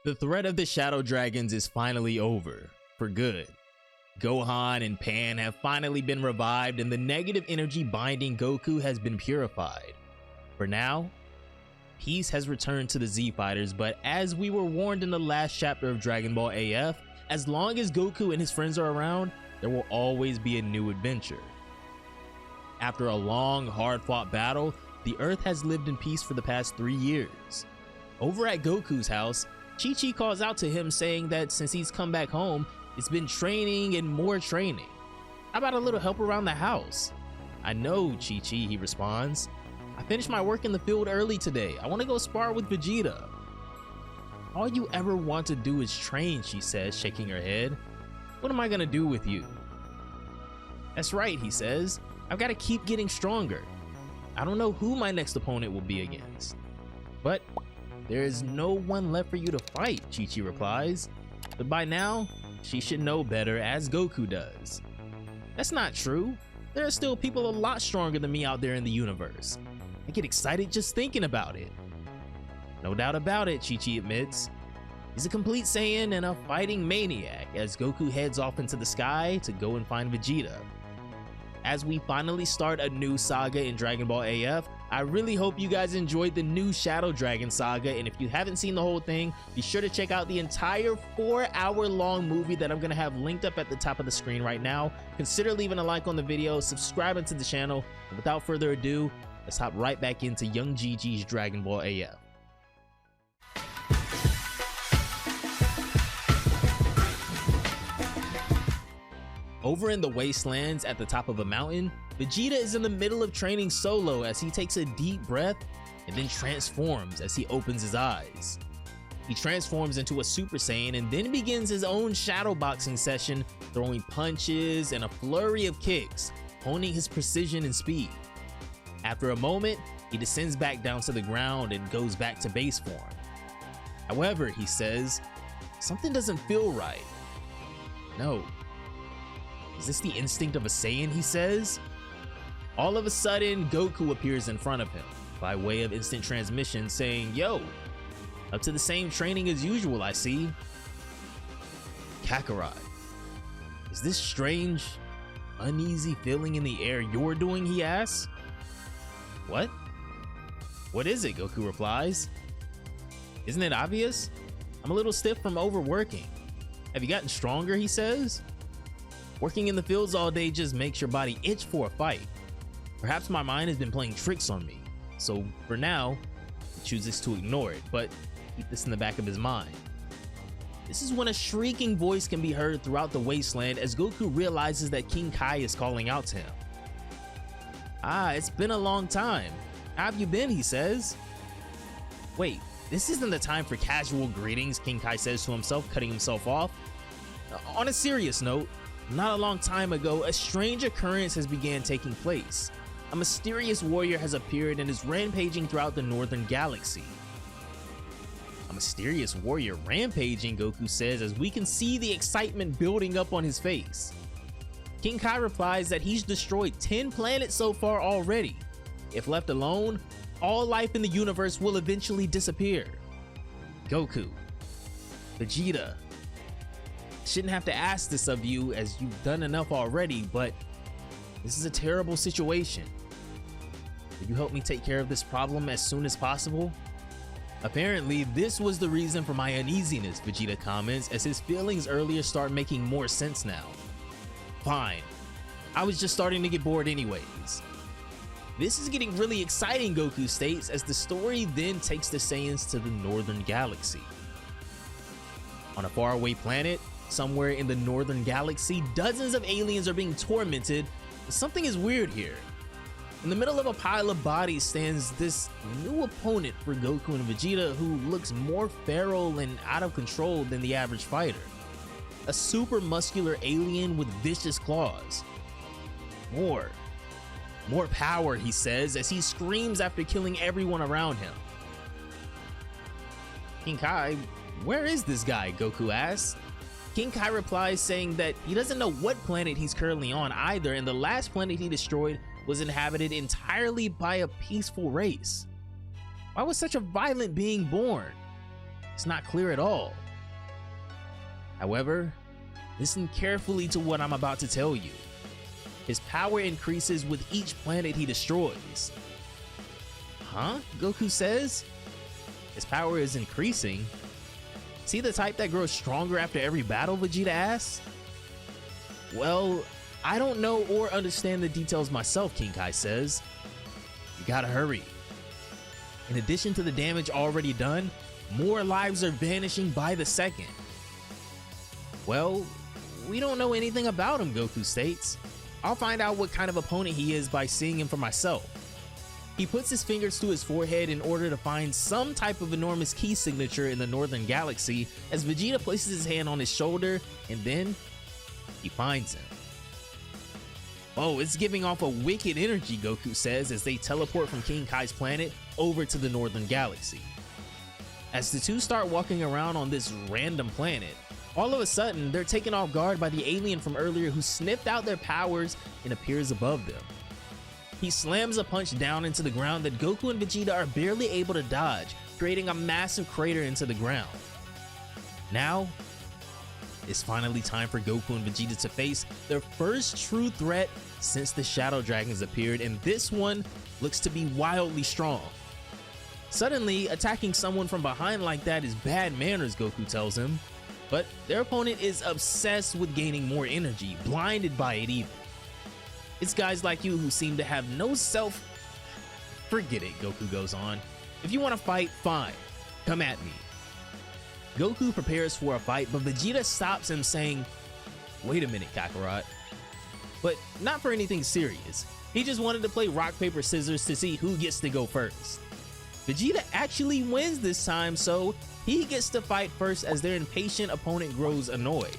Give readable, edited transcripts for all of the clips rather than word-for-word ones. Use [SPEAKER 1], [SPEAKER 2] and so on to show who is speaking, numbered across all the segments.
[SPEAKER 1] The threat of the Shadow Dragons is finally over, for good. Gohan and Pan have finally been revived and the negative energy binding Goku has been purified. For now, peace has returned to the Z Fighters, but as we were warned in the last chapter of Dragon Ball AF, as long as Goku and his friends are around, there will always be a new adventure. After a long, hard-fought battle, the Earth has lived in peace for the past 3 years. Over at Goku's house, Chi-Chi calls out to him saying that since he's come back home, it's been training and more training. How about a little help around the house? I know, Chi-Chi, he responds. I finished my work in the field early today. I want to go spar with Vegeta. All you ever want to do is train, she says, shaking her head. What am I gonna do with you? That's right, he says. I've got to keep getting stronger. I don't know who my next opponent will be against. But there is no one left for you to fight, Chi-Chi replies. But by now, she should know better, as Goku does. That's not true. There are still people a lot stronger than me out there in the universe. I get excited just thinking about it. No doubt about it, Chi-Chi admits. He's a complete Saiyan and a fighting maniac as Goku heads off into the sky to go and find Vegeta. As we finally start a new saga in Dragon Ball AF, I really hope you guys enjoyed the new Shadow Dragon saga, and if you haven't seen the whole thing, be sure to check out the entire 4-hour-long movie that I'm gonna have linked up at the top of the screen right now. Consider leaving a like on the video, subscribing to the channel, and without further ado, let's hop right back into Young Gigi's Dragon Ball AF. Over in the wastelands at the top of a mountain, Vegeta is in the middle of training solo as he takes a deep breath and then transforms as he opens his eyes. He transforms into a Super Saiyan and then begins his own shadow boxing session, throwing punches and a flurry of kicks, honing his precision and speed. After a moment, he descends back down to the ground and goes back to base form. However, he says, something doesn't feel right. No. Is this the instinct of a Saiyan, he says? All of a sudden, Goku appears in front of him by way of instant transmission saying, yo, up to the same training as usual, I see. Kakarot, is this strange, uneasy feeling in the air you're doing, he asks. What? What is it, Goku replies. Isn't it obvious? I'm a little stiff from overworking. Have you gotten stronger, he says. Working in the fields all day just makes your body itch for a fight. Perhaps my mind has been playing tricks on me, so for now, he chooses to ignore it, but keep this in the back of his mind. This is when a shrieking voice can be heard throughout the wasteland as Goku realizes that King Kai is calling out to him. Ah, it's been a long time. How have you been, he says. Wait, this isn't the time for casual greetings, King Kai says to himself, cutting himself off. On a serious note, not a long time ago, a strange occurrence has began taking place. A mysterious warrior has appeared and is rampaging throughout the northern galaxy. A mysterious warrior rampaging, Goku says, as we can see the excitement building up on his face. King Kai replies that he's destroyed 10 planets so far already. If left alone, all life in the universe will eventually disappear. Goku, Vegeta, shouldn't have to ask this of you as you've done enough already, but this is a terrible situation. Will you help me take care of this problem as soon as possible? Apparently, this was the reason for my uneasiness, Vegeta comments, as his feelings earlier start making more sense now. Fine. I was just starting to get bored anyways. This is getting really exciting, Goku states, as the story then takes the Saiyans to the northern galaxy. On a faraway planet, somewhere in the northern galaxy, dozens of aliens are being tormented, but something is weird here. In the middle of a pile of bodies stands this new opponent for Goku and Vegeta who looks more feral and out of control than the average fighter. A super muscular alien with vicious claws. More power, he says, as he screams after killing everyone around him. King Kai, where is this guy? Goku asks. King Kai replies saying that he doesn't know what planet he's currently on either, and the last planet he destroyed was inhabited entirely by a peaceful race. Why was such a violent being born? It's not clear at all. However, listen carefully to what I'm about to tell you. His power increases with each planet he destroys. Huh? Goku says? His power is increasing? Is he the type that grows stronger after every battle, Vegeta asks? Well, I don't know or understand the details myself, King Kai says. You gotta hurry. In addition to the damage already done, more lives are vanishing by the second. Well, we don't know anything about him, Goku states. I'll find out what kind of opponent he is by seeing him for myself. He puts his fingers to his forehead in order to find some type of enormous key signature in the Northern Galaxy as Vegeta places his hand on his shoulder and then he finds him. Oh, it's giving off a wicked energy, Goku says as they teleport from King Kai's planet over to the Northern Galaxy. As the two start walking around on this random planet, all of a sudden they're taken off guard by the alien from earlier who sniffed out their powers and appears above them. He slams a punch down into the ground that Goku and Vegeta are barely able to dodge, creating a massive crater into the ground. Now, it's finally time for Goku and Vegeta to face their first true threat since the Shadow Dragons appeared, and this one looks to be wildly strong. Suddenly, attacking someone from behind like that is bad manners, Goku tells him, but their opponent is obsessed with gaining more energy, blinded by it even. It's guys like you who seem to have no self. Forget it, Goku goes on. If you want to fight, fine. Come at me. Goku prepares for a fight, but Vegeta stops him saying, wait a minute, Kakarot. But not for anything serious. He just wanted to play rock, paper, scissors to see who gets to go first. Vegeta actually wins this time, so he gets to fight first as their impatient opponent grows annoyed.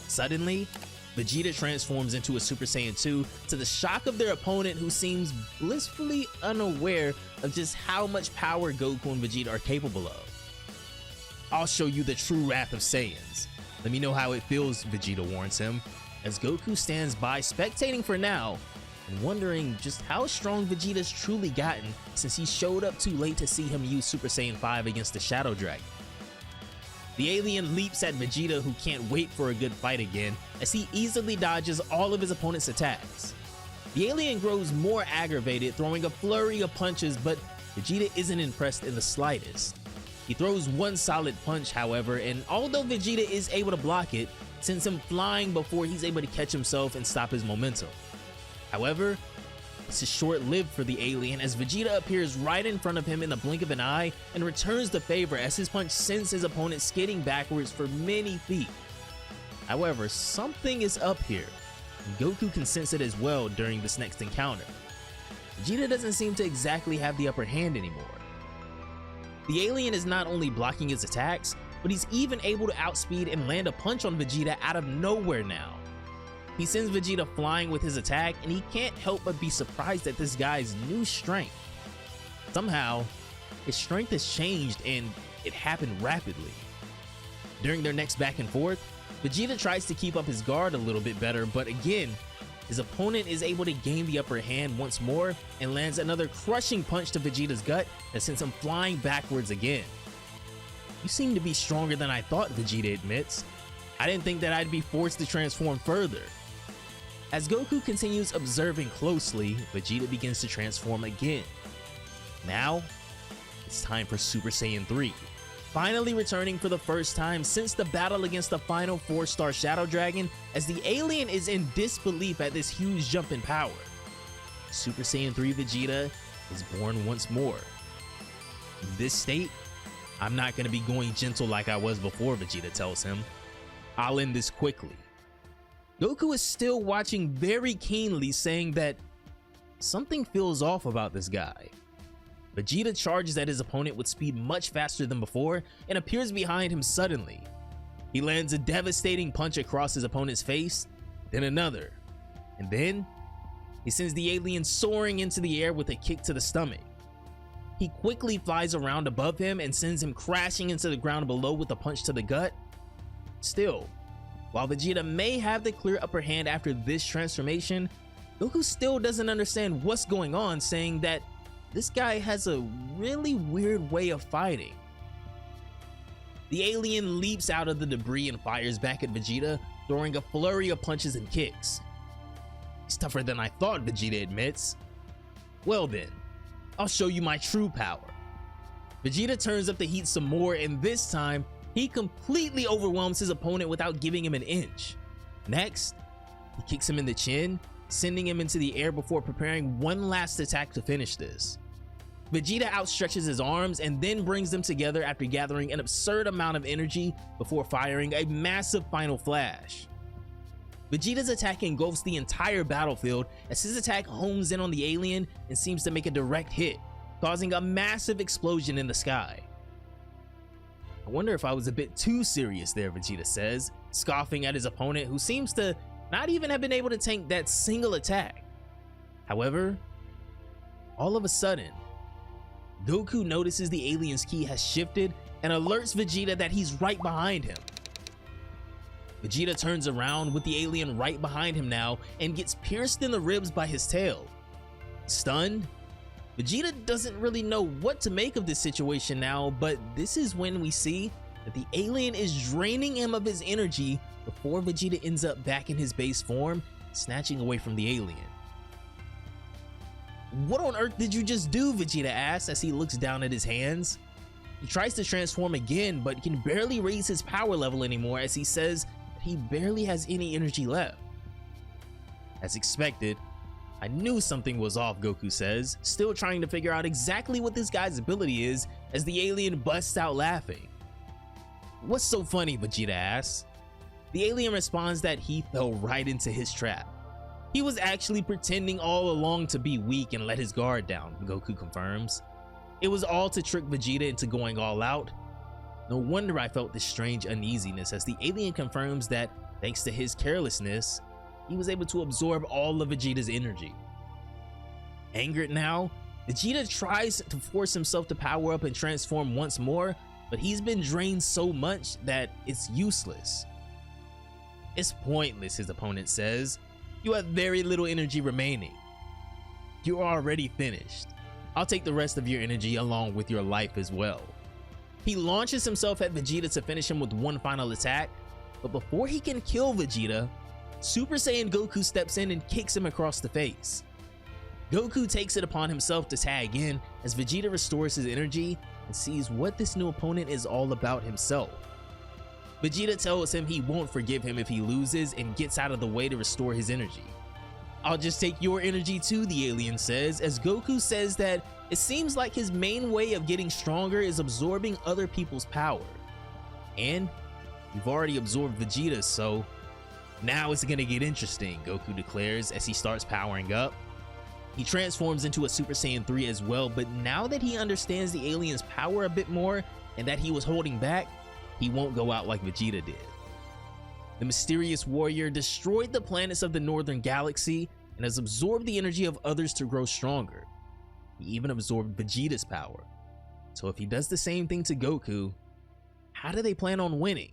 [SPEAKER 1] Suddenly, Vegeta transforms into a Super Saiyan 2 to the shock of their opponent, who seems blissfully unaware of just how much power Goku and Vegeta are capable of. I'll show you the true wrath of Saiyans. Let me know how it feels, Vegeta warns him, as Goku stands by spectating for now and wondering just how strong Vegeta's truly gotten since he showed up too late to see him use Super Saiyan 5 against the Shadow Dragon. The alien leaps at Vegeta, who can't wait for a good fight again, as he easily dodges all of his opponent's attacks. The alien grows more aggravated, throwing a flurry of punches, but Vegeta isn't impressed in the slightest. He throws one solid punch, however, and although Vegeta is able to block it, sends him flying before he's able to catch himself and stop his momentum. However, this is short-lived for the alien, as Vegeta appears right in front of him in the blink of an eye and returns the favor as his punch sends his opponent skidding backwards for many feet. However, something is up here, and Goku can sense it as well during this next encounter. Vegeta doesn't seem to exactly have the upper hand anymore. The alien is not only blocking his attacks, but he's even able to outspeed and land a punch on Vegeta out of nowhere now. He sends Vegeta flying with his attack, and he can't help but be surprised at this guy's new strength. Somehow, his strength has changed, and it happened rapidly. During their next back and forth, Vegeta tries to keep up his guard a little bit better, but again, his opponent is able to gain the upper hand once more and lands another crushing punch to Vegeta's gut that sends him flying backwards again. You seem to be stronger than I thought, Vegeta admits. I didn't think that I'd be forced to transform further. As Goku continues observing closely, Vegeta begins to transform again. Now, it's time for Super Saiyan 3, finally returning for the first time since the battle against the final 4-star Shadow Dragon, as the alien is in disbelief at this huge jump in power. Super Saiyan 3 Vegeta is born once more. In this state, I'm not going to be going gentle like I was before, Vegeta tells him. I'll end this quickly. Goku is still watching very keenly, saying that something feels off about this guy. Vegeta charges at his opponent with speed much faster than before and appears behind him suddenly. He lands a devastating punch across his opponent's face, then another, and then he sends the alien soaring into the air with a kick to the stomach. He quickly flies around above him and sends him crashing into the ground below with a punch to the gut. Still, while Vegeta may have the clear upper hand after this transformation, Goku still doesn't understand what's going on, saying that this guy has a really weird way of fighting. The alien leaps out of the debris and fires back at Vegeta, throwing a flurry of punches and kicks. "He's tougher than I thought," Vegeta admits. "Well then, I'll show you my true power." Vegeta turns up the heat some more, and this time, he completely overwhelms his opponent without giving him an inch. Next, he kicks him in the chin, sending him into the air before preparing one last attack to finish this. Vegeta outstretches his arms and then brings them together after gathering an absurd amount of energy before firing a massive final flash. Vegeta's attack engulfs the entire battlefield as his attack hones in on the alien and seems to make a direct hit, causing a massive explosion in the sky. "I wonder if I was a bit too serious there," Vegeta says, scoffing at his opponent who seems to not even have been able to tank that single attack. However, all of a sudden, Goku notices the alien's ki has shifted and alerts Vegeta that he's right behind him. Vegeta turns around with the alien right behind him now and gets pierced in the ribs by his tail. Stunned, Vegeta doesn't really know what to make of this situation now, but this is when we see that the alien is draining him of his energy before Vegeta ends up back in his base form, snatching away from the alien. "What on earth did you just do?" Vegeta asks as he looks down at his hands. He tries to transform again, but can barely raise his power level anymore as he says that he barely has any energy left. "As expected, I knew something was off," Goku says, still trying to figure out exactly what this guy's ability is as the alien busts out laughing. "What's so funny?" Vegeta asks. The alien responds that he fell right into his trap. "He was actually pretending all along to be weak and let his guard down," Goku confirms. "It was all to trick Vegeta into going all out. No wonder I felt this strange uneasiness," as the alien confirms that thanks to his carelessness, he was able to absorb all of Vegeta's energy. Angered now, Vegeta tries to force himself to power up and transform once more, but he's been drained so much that it's useless. "It's pointless," his opponent says. "You have very little energy remaining. You're already finished. I'll take the rest of your energy along with your life as well." He launches himself at Vegeta to finish him with one final attack, but before he can kill Vegeta, Super Saiyan Goku steps in and kicks him across the face. Goku takes it upon himself to tag in as Vegeta restores his energy and sees what this new opponent is all about himself. Vegeta tells him he won't forgive him if he loses and gets out of the way to restore his energy. "I'll just take your energy too," the alien says, as Goku says that it seems like his main way of getting stronger is absorbing other people's power. And you've already absorbed Vegeta's, so now it's gonna get interesting, Goku declares as he starts powering up. He transforms into a Super Saiyan 3 as well, but now that he understands the alien's power a bit more and that he was holding back, he won't go out like Vegeta did. The mysterious warrior destroyed the planets of the Northern Galaxy and has absorbed the energy of others to grow stronger. He even absorbed Vegeta's power. So if he does the same thing to Goku, how do they plan on winning?